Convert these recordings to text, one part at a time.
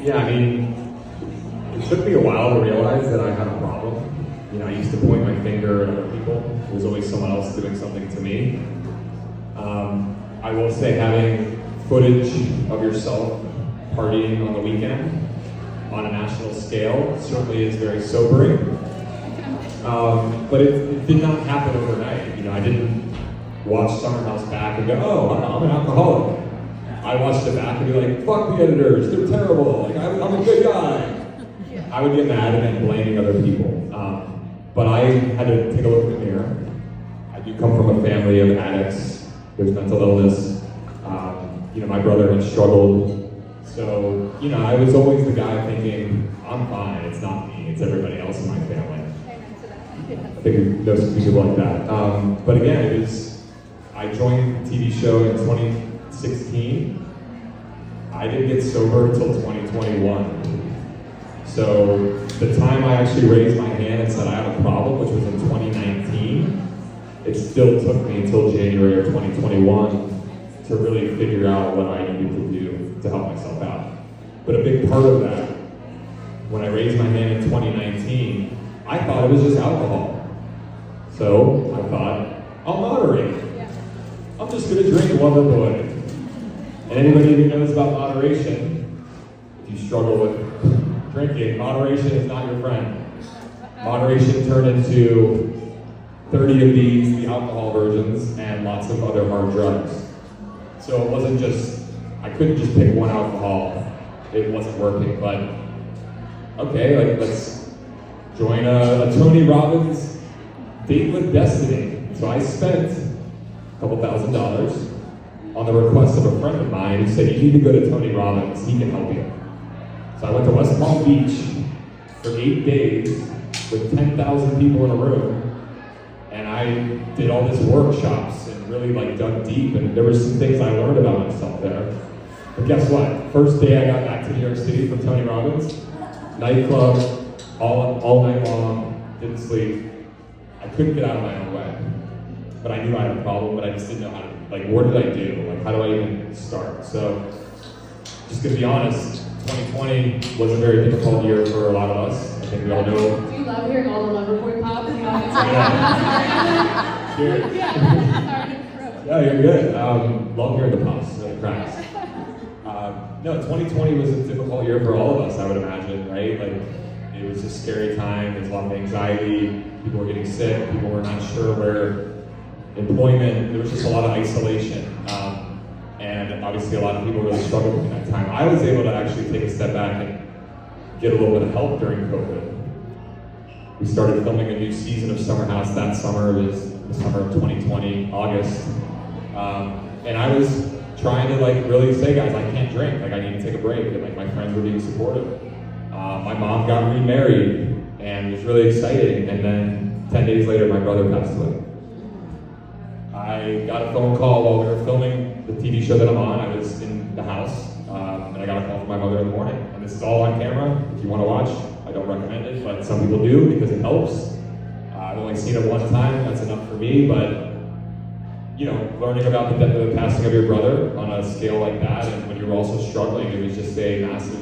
Yeah, I mean, it took me a while to realize that I had a problem. You know, I used to point my finger at other people. There was always someone else doing something to me. I will say having footage of yourself partying on the weekend on a national scale certainly is very sobering. But it did not happen overnight. You know, I didn't watch Summer House back and go, oh, I'm an alcoholic. I watched it back and be like, fuck the editors, they're terrible, like I'm a good guy. I would get mad and then blaming other people. But I had to take a look in the mirror. I do come from a family of addicts. There's mental illness. You know, my brother had struggled. So, you know, I was always the guy thinking, I'm fine, it's not me, it's everybody else in my family. I think you know some people like that. But again, I joined the TV show in 2016. I didn't get sober until 2021. So the time I actually raised my hand and said I have a problem, which was in 2019, it still took me until January of 2021 to really figure out what I needed to do to help myself out. But a big part of that, when I raised my hand in 2019, I thought it was just alcohol. So I thought, I'll moderate. I'm just gonna drink Loverboy. And anybody who knows about moderation, if you struggle with drinking, moderation is not your friend. Moderation turned into 30 of these, the alcohol versions, and lots of other hard drugs. So it wasn't just, I couldn't just pick one alcohol. It wasn't working, but okay, like let's join a Tony Robbins Date with Destiny. So I spent a couple $1,000 on the request of a friend of mine who said, you need to go to Tony Robbins, he can help you. So I went to West Palm Beach for 8 days with 10,000 people in a room, and I did all these workshops and really like dug deep, and there were some things I learned about myself there. But guess what? First day I got back to New York City from Tony Robbins, nightclub, all night long, didn't sleep. I couldn't get out of my own way. But I knew I had a problem, but I just didn't know how to, like, what did I do? Like, how do I even start? So, just gonna be honest, 2020 was a very difficult year for a lot of us. I think we all know. Do you love hearing all the Loverboy pops? Cheers. Yeah, you're good. Love hearing the pops, the cracks. No, 2020 was a difficult year for all of us, I would imagine, right? Like, it was a scary time, there's a lot of anxiety, people were getting sick, people were not sure where employment, there was just a lot of isolation. And obviously a lot of people really struggled in that time. I was able to actually take a step back and get a little bit of help during COVID. We started filming a new season of Summer House that summer. It was the summer of 2020, August. And I was trying to like really say, guys, I can't drink, like I need to take a break. And like my friends were being supportive. My mom got remarried and it was really exciting. And then 10 days later, my brother passed away. I got a phone call while we were filming the TV show that I'm on. I was in the house, and I got a call from my mother in the morning. And this is all on camera. If you want to watch, I don't recommend it, but some people do because it helps. I've only seen it one time. That's enough for me. But you know, learning about the passing of your brother on a scale like that, and when you were also struggling, it was just a massive.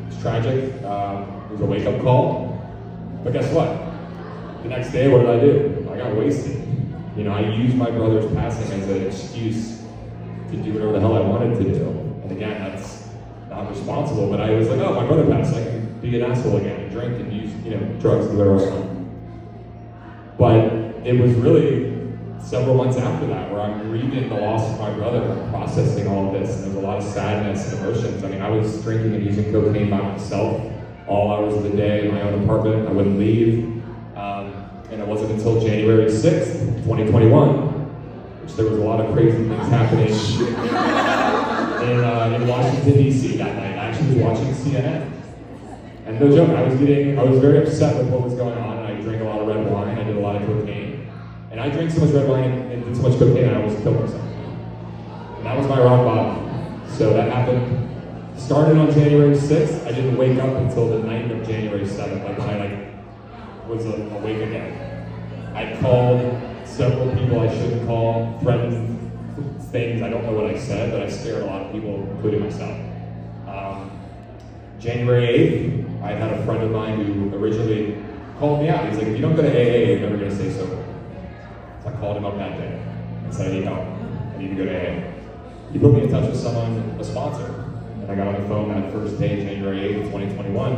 It's tragic. It was a wake-up call. But guess what? The next day, what did I do? I got wasted. You know, I used my brother's passing as an excuse to do whatever the hell I wanted to do. And again, that's not responsible, but I was like, oh, my brother passed, I can be an asshole again and drink and use, you know, drugs and whatever I want. But it was really several months after that where I'm grieving the loss of my brother and processing all of this, and there's a lot of sadness and emotions. I mean, I was drinking and using cocaine by myself all hours of the day in my own apartment. I wouldn't leave. And it wasn't until January 6th, 2021, which there was a lot of crazy things happening in Washington, D.C. that night. I actually was watching CNN. And no joke, I was very upset with what was going on, and I drank a lot of red wine, I did a lot of cocaine. And I drank so much red wine and did so much cocaine, I almost killed myself. And that was my rock bottom. So that happened, started on January 6th. I didn't wake up until the night of January 7th, like when I was awake again. I called several people I shouldn't call, threatened things. I don't know what I said, but I scared a lot of people, including myself. January 8th, I had a friend of mine who originally called me out. He's like, if you don't go to AA, you're never gonna stay sober. So I called him up that day and said, I need help. I need to go to AA. He put me in touch with someone, a sponsor. And I got on the phone that first day, January 8th, 2021,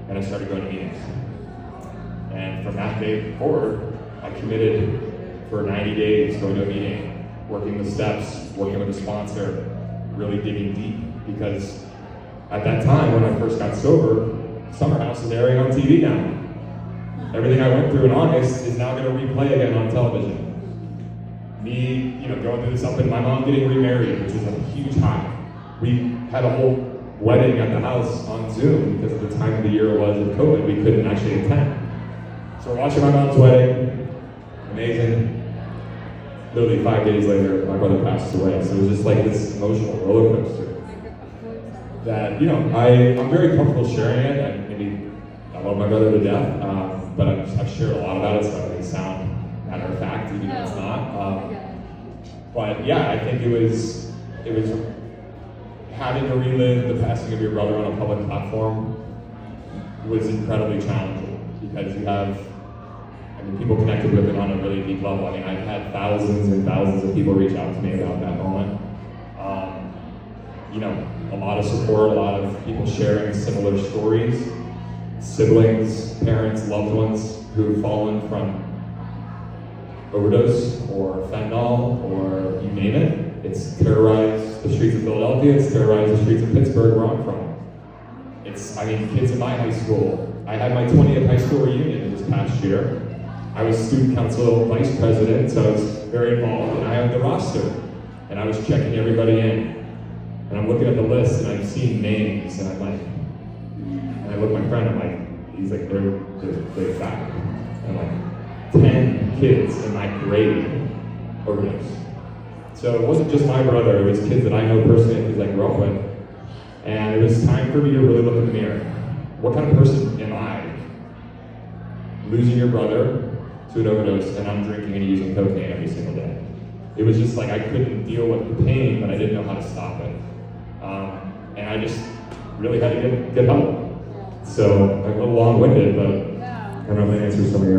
and I started going to meetings. And from that day forward, I committed for 90 days going to a meeting, working the steps, working with a sponsor, really digging deep. Because at that time, when I first got sober, Summer House is airing on TV now. Everything I went through in August is now going to replay again on television. Me, going through something, my mom getting remarried, which is a huge high. We had a whole wedding at the house on Zoom because of the time of the year it was with COVID, we couldn't actually attend. So we're watching my mom's wedding, amazing. Literally 5 days later, my brother passes away. So it was just like this emotional roller coaster that, I'm very comfortable sharing it. I love my brother to death, but I've shared a lot about it, so I think sound matter of fact, even though it's not. But yeah, I think it was having to relive the passing of your brother on a public platform was incredibly challenging because you have, people connected with it on a really deep level. I've had thousands and thousands of people reach out to me about that moment. A lot of support, a lot of people sharing similar stories, siblings, parents, loved ones who've fallen from overdose or fentanyl or you name it. It's terrorized the streets of Philadelphia, it's terrorized the streets of Pittsburgh, where I'm from. Kids in my high school. I had my 20th high school reunion this past year. I was student council vice president, so I was very involved, and I had the roster. And I was checking everybody in. And I'm looking at the list, and I'm seeing names, and I'm like, and I look at my friend, I'm like, he's like, they're back. And I'm like, 10 kids in my grade overdose. So it wasn't just my brother, it was kids that I know personally, kids I grew up with. And it was time for me to really look in the mirror. What kind of person am I? Losing your brother to an overdose, and I'm drinking and using cocaine every single day. It was just like I couldn't deal with the pain, but I didn't know how to stop it. And I just really had to get help. So I'm a little long-winded, but I don't know if that answers some of your